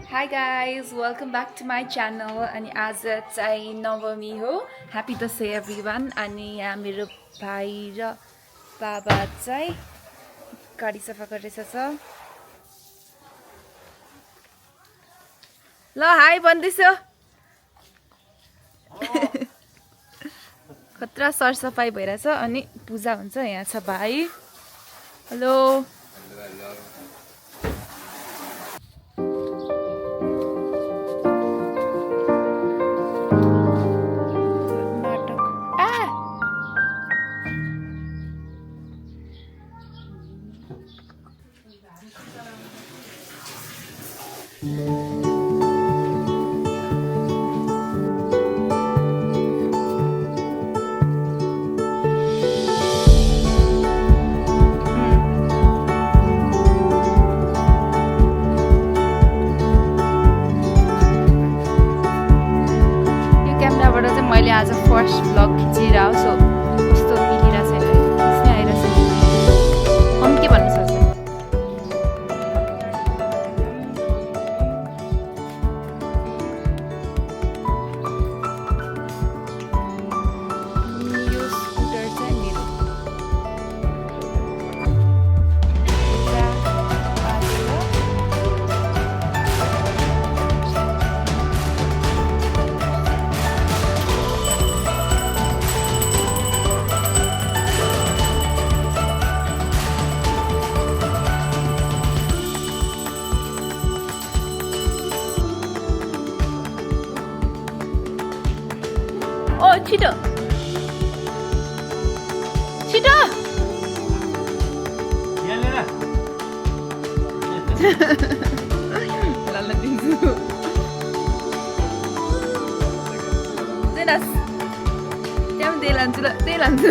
Hi guys, welcome back to my channel. अनि आज चाहिँ नवमी हो. Happy Dasai everyone. अनि यहाँ मेरो भाइ र बाबा चाहिँ गाडी सफा गरिरहेछ. ल हाई भन्दैछु. खतरा सरसफाई भइरहेछ अनि पूजा हुन्छ. यहाँ छ भाइ. हेलो. मैले आज फर्स्ट ब्लग खिचिरहेको सो कस्तो मिलिरहेको छैन खिच्ने आइरहेको छ. हम के भन्नु सक्छ? यो स्कुटर चाहिँ मेरो. Oh, छिटो छिटो ल दिन्छु. त्यहाँ त्यही लान्छु ल त्यही लान्छु.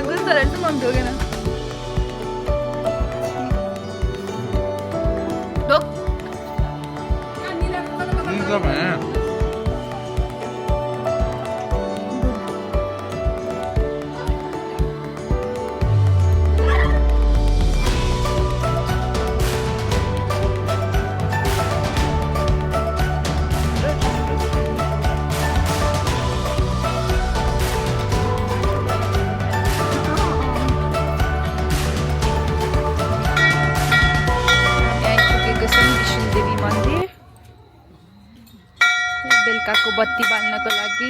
कस्तो रहेछ मन ठोकेन. बेलुकाको बत्ती बाल्नको लागि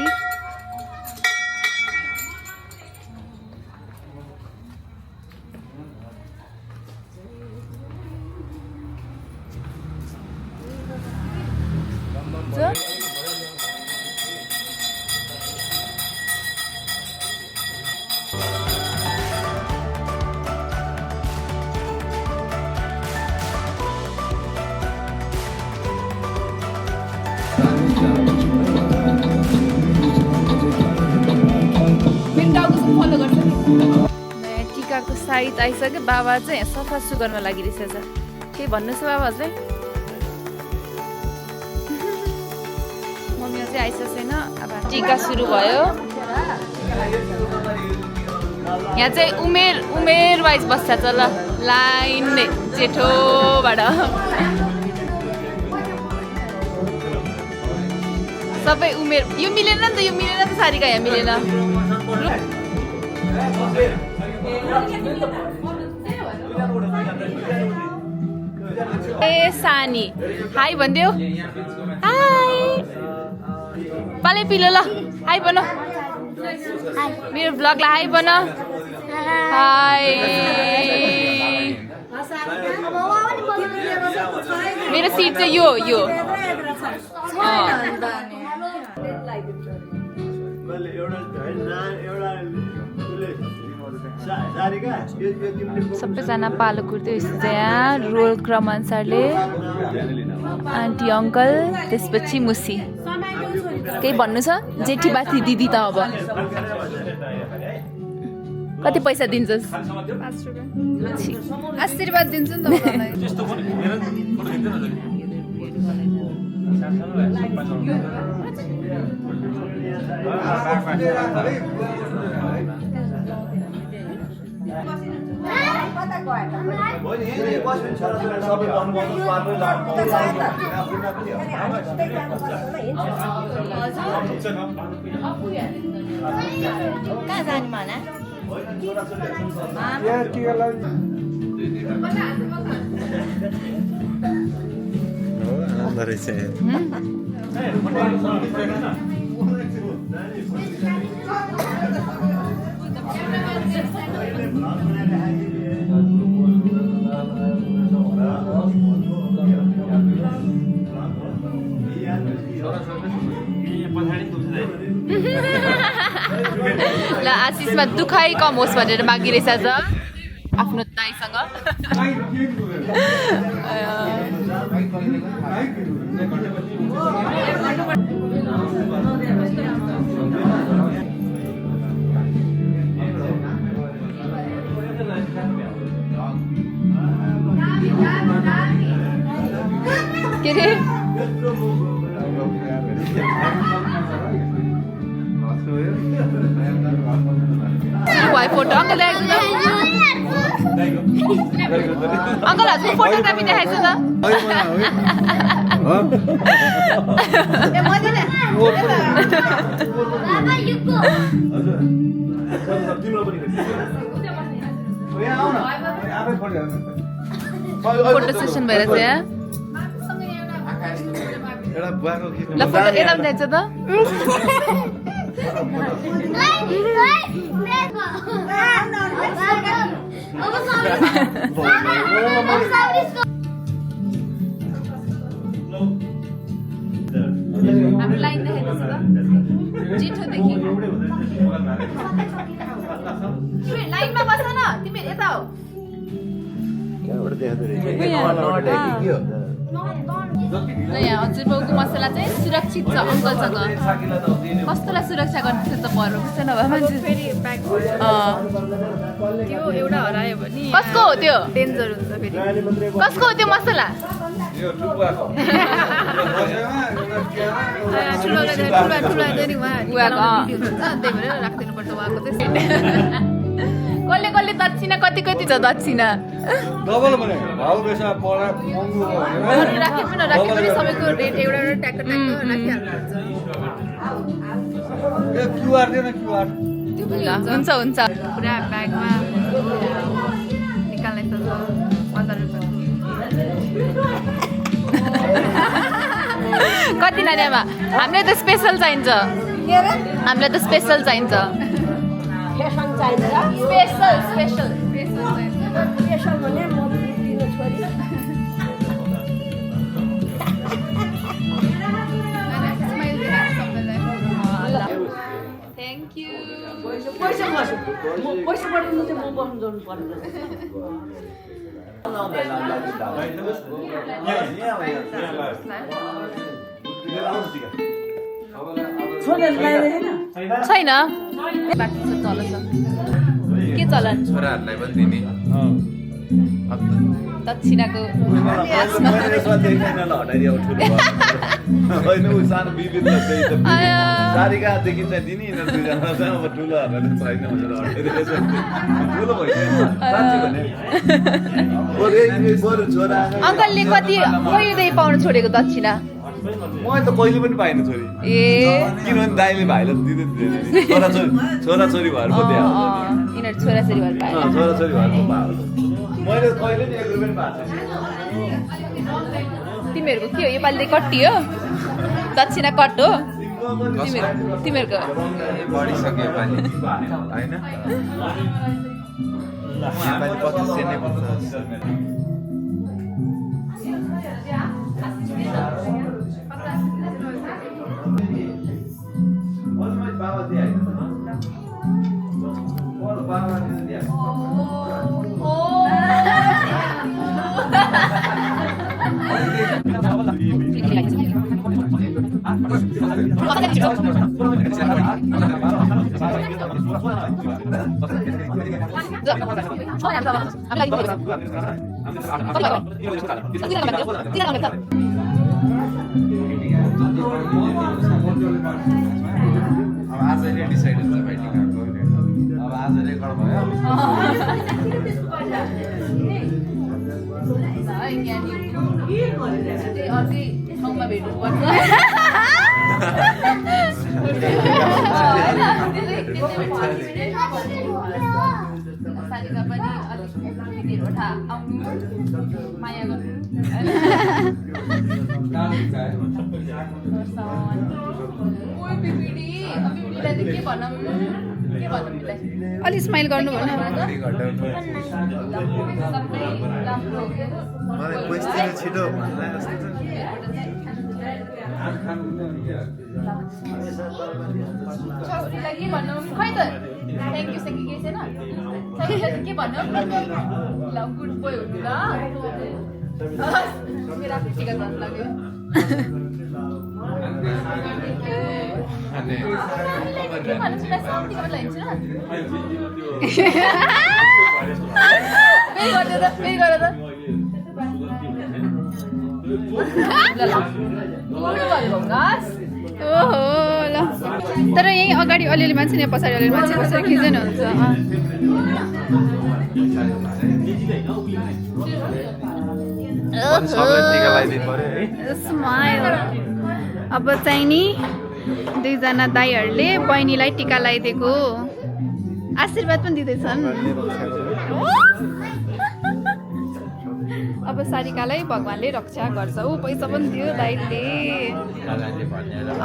टिकाको साइत आइसक्यो. बाबा चाहिँ सफा सुगरमा लागिरहेछ. केही भन्नुहोस् बाबा हजुरलाई. मम्मी चाहिँ आइसकेको छैन. अब टिका सुरु भयो. यहाँ चाहिँ उमेर वाइज बस्छ ल लाइन नै जेठोबाट सबै उमेर. यो मिलेन नि त यो मिलेन त सारिका यहाँ मिलेन. ए सानी हाई भनिदेऊ. हाई पाले पिलो ल हाई भन. मेरो ब्लगलाई हाई भन. हाई मेरो सिट चाहिँ यो सबैजना पालो कुर्दै यहाँ रोल क्रम अनुसारले आन्टी अङ्कल त्यसपछि मुसी. केही भन्नु छ जेठी बाथी दिदी त अब कति पैसा दिन्छस्? 5 रुपैयाँ आशीर्वाद दिन्छु नि त. कहाँ जाने mana? आनन्द रहेछ ल आशिषमा दुखाइ कम होस् भनेर मागिरहेछ त आफ्नो दाइसँग के रे भाइ फोटो अङ्कल अङ्कल हजुर फोटोग्राफी देखाइछु त फोटो सेसन भइरहेछ यहाँ ल फोटो यता पनि जान्छ त हाम्रो लाइन देखाइदिनुहोस् त जेठोदेखि तिमी लाइनमा बस न तिमी यता हो ल यहाँ हजुरबाउको मसला चाहिँ सुरक्षित छ अङ्कलसँग कस्तोलाई सुरक्षा गर्नु त पर्यो कस्तो नभए मान्छे त्यो एउटा हरायो भने कसको हो त्यो डेन्जर हुन्छ फेरि कसको हो त्यो मसला कसले कसले दक्षिणा कति कति छ दक्षिणा राखे पनि नराखे पनि सबैको रेट एउटा एउटा ट्याक्क हुन्छ हुन्छ पुरा ब्यागमा निकाल्ने छ 1000 रुपियाँ कति नानीमा हामीलाई त स्पेसल चाहिन्छ हामीलाई त स्पेसल चाहिन्छ स्पेसल स्पेसल थ्याङ्क यू पैसा पठाउनु चाहिँ म बस्नु जानु पर्दैन छैन बाँकी छ तल छ के चलन छोराहरूलाई पनि दिने दक्षिणाको सारिकादेखि चाहिँ दिने दुईजना चाहिँ अब ठुलोहरूलाई छैन ठुलो छोरा अङ्कलले कति कहिलेदेखि पाउनु छोडेको दक्षिणा मैले त कहिले पनि पाइनँ छोरी ए किनभने दाइले भाइलाई दिँदै छोराछोरी भएर पो दिए यिनीहरू छोराछोरी भएर पाए छोराछोरी भएर पो पाएको मैले कहिले पनि 1 रुपियाँ पनि पाएको तिमीहरूको के हो योपालि कट्टी हो दक्षिणा कट हो तिमीहरूको बढिसक्यो पानी होइन नेपाली 25 सेन्ट नै पर्छ आजले डिसाइड हुन्छ भाइ टिकाको अब आज रेकर्ड भयो अर्कै ठाउँमा भेट्नुपर्छ साथीका पनि अलिक दिदीहरूबाट आउनु माया गर्नु के भनौँ अलि स्माइल गर्नु भन्नु सबै राम्रो छिटो छोरीलाई के भनौँ खै त थ्याङ्क यू केही छैन के भनौँ ल गुड बोय हुनु ल मेरो आफ्नो टिका झन् लाग्यो के भन्नु तिमीलाई साउन्डीको बेला हिँड्छु फेरि गरेर ओहो ल तर यहीँ अगाडि अलिअलि मान्छे नि पछाडि अलिअलि मान्छे कसरी खिच्दैन हुन्छ स्माइल अब चाहिँ नि दुईजना दाइहरूले बहिनीलाई टिका लगाइदिएको आशीर्वाद पनि दिँदैछन् अब सारिकालाई भगवान्ले रक्षा गर्छ ऊ पैसा पनि दियो दाइले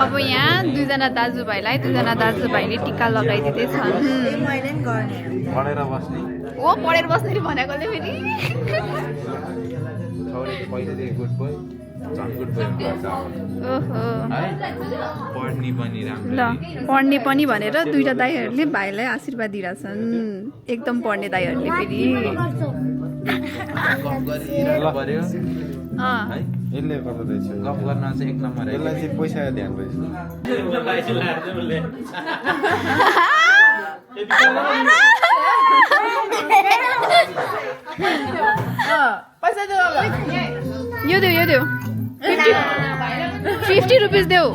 अब यहाँ दुईजना दाजुभाइले टिका लगाइदिँदैछन् ओ पढेर बस्ने भनेकोले फेरि ल पढ्ने पनि भनेर दुईटा दाइहरूले भाइलाई आशीर्वाद दिइरहेछन् एकदम पढ्ने दाइहरूले फेरि पैसा ध्यान यो देऊ 50 रुपिस देऊ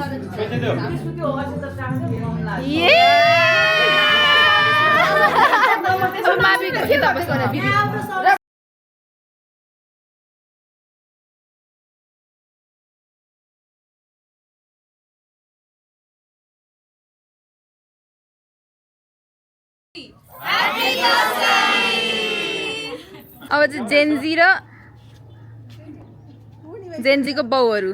अब चाहिँ जेन्जी र जेन्जीको बाउहरू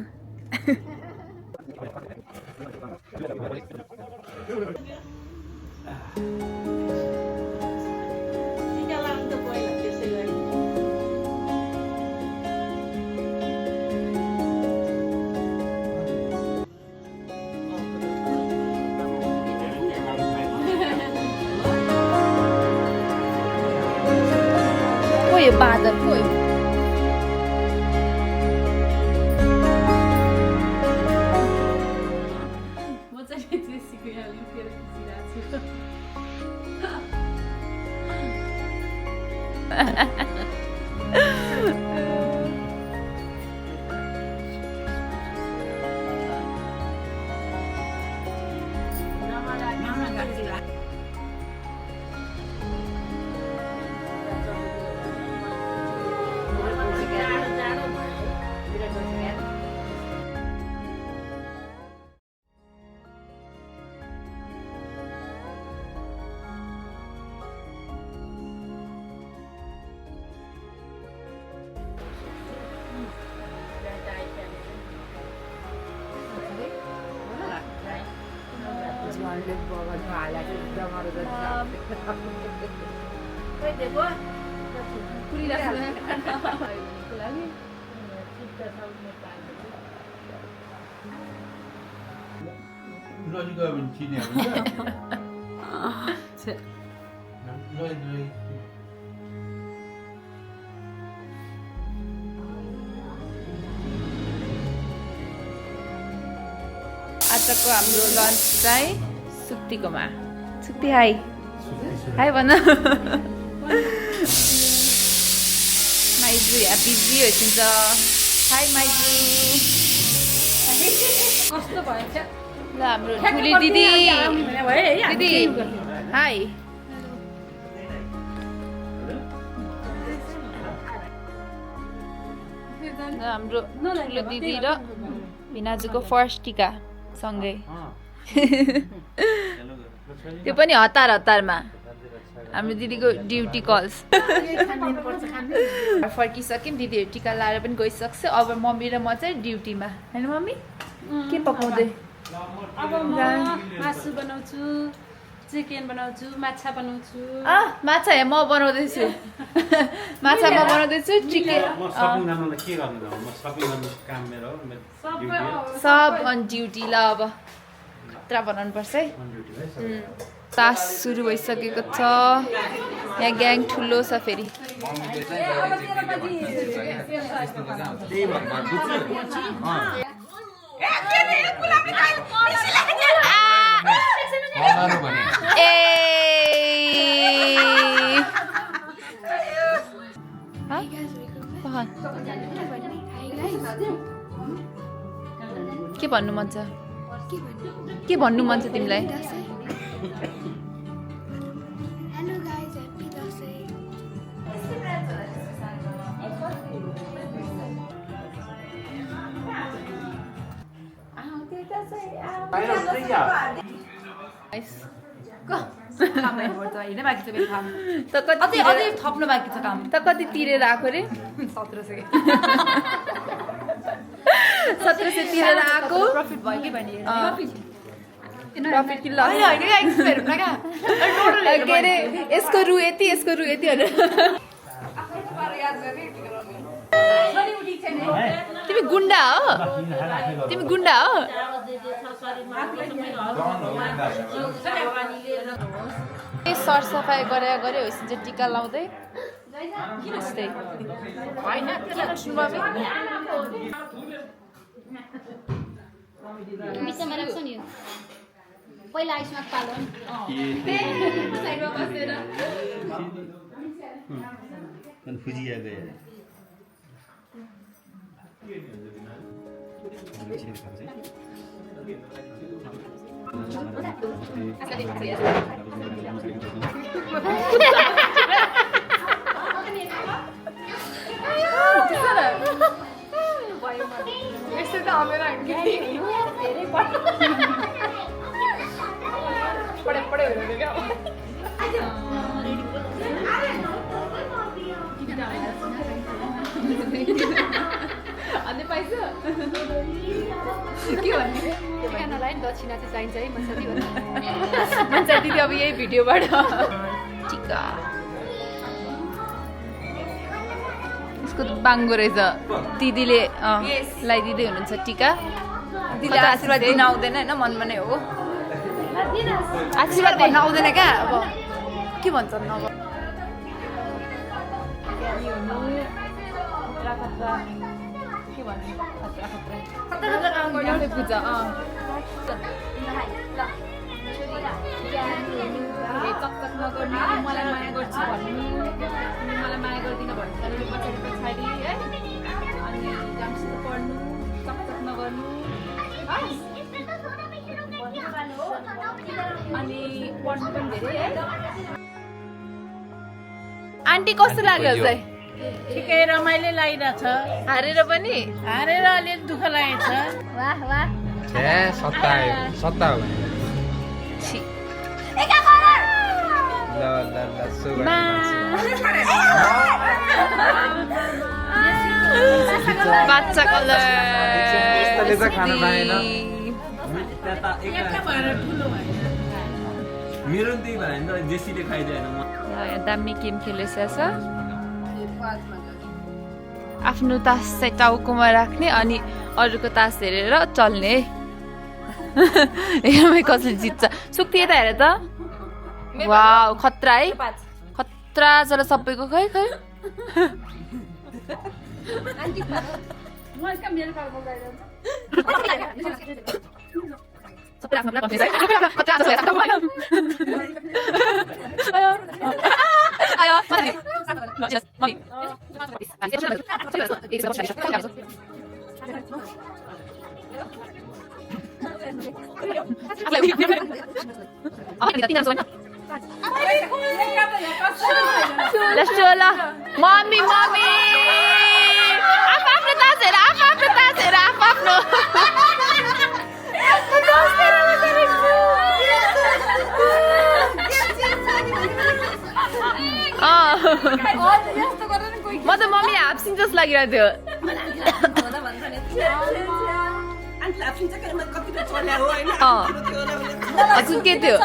कोही बादल कोही आजको हाम्रो लन्च चाहिँ सुक्तिकोमा सुक्ति हाई हाई भन माइजू यहाँ बिजी होइन्छ हाई माइजू कस्तो भएछ ल हाम्रो ठुली दिदी दिदी हाई हाम्रो ठुलो दिदी र भिनाजुको फर्स्ट टिका सँगै त्यो पनि हतार हतारमा हाम्रो दिदीको ड्युटी कल्स फर्किसक्यौँ दिदीहरू टिका लाएर पनि गइसक्छ अब मम्मी र म चाहिँ ड्युटीमा होइन मम्मी के पकाउँदै अब म मासु बनाउँछु चिकन बनाउँछु माछा बनाउँछु माछा म बनाउँदैछु माछा म बनाउँदैछु चिकन सब अन ड्युटी ल अब खतरा बनाउनु पर्छ है क्लास सुरु भइसकेको छ यहाँ ग्याङ ठुलो छ फेरि के भन्नु मन छ के भन्नु मन छ तिमीलाई थप्नु बाँकी छ काम त कति तिरेर आएको रे 1700 तिरेर आएको प्रफिट भयो कि भने प्रफिट कि लस के अरे यसको रु यति भनेर तिमी गुन्डा हो सरसफाइ गरे होस् चाहिँ टिका लाउँदै त्यस्तै बिचमा राख्छ नि पहिला आइसमा पालो नि फुजिया गए दक्षिणा चाहिँ चाहिन्छ है मान्छे दिदी अब यही भिडियोबाट टिका यसको बाङ्गो रहेछ दिदीले लगाइदिँदै हुनुहुन्छ टिका दिदीले आशीर्वाद दिन आउँदैन होइन मनमा नै हो आशीर्वाद भन्न आउँदैन क्या अब के भन्छन् अब के भन्नु पूजा चकचक नगर्ने मलाई माया गर्छु भन्नु मलाई माया गर्दिनँ भन्नु पछाडि पछाडि है अनि राम्रोसित पढ्नु चकचक नगर्नु अनि पढ्नु पनि धेरै है आन्टी कस्तो लाग्यो चाहिँ ठिकै रमाइलो लागिरहेछ हारेर पनि हारेर अलिक दुःख लागेको छ वाह वाह सत्ता हो छि बाच्चा कलर मेरो त्यही भएर नि त जेसीले खाइदिएन म दामी गेम खेलिरहेछ आफ्नो तास चाहिँ टाउकोमा राख्ने अनि अरूको तास हेरेर चल्ने हेरमै कसले जित्छ सुक्ति यता हेर त वाउ खतरा है खतरा चल सबैको खै खै Let's do it. Mommy, mommy. Apa taas जस्तो लागिरहेको थियो हजुर के थियो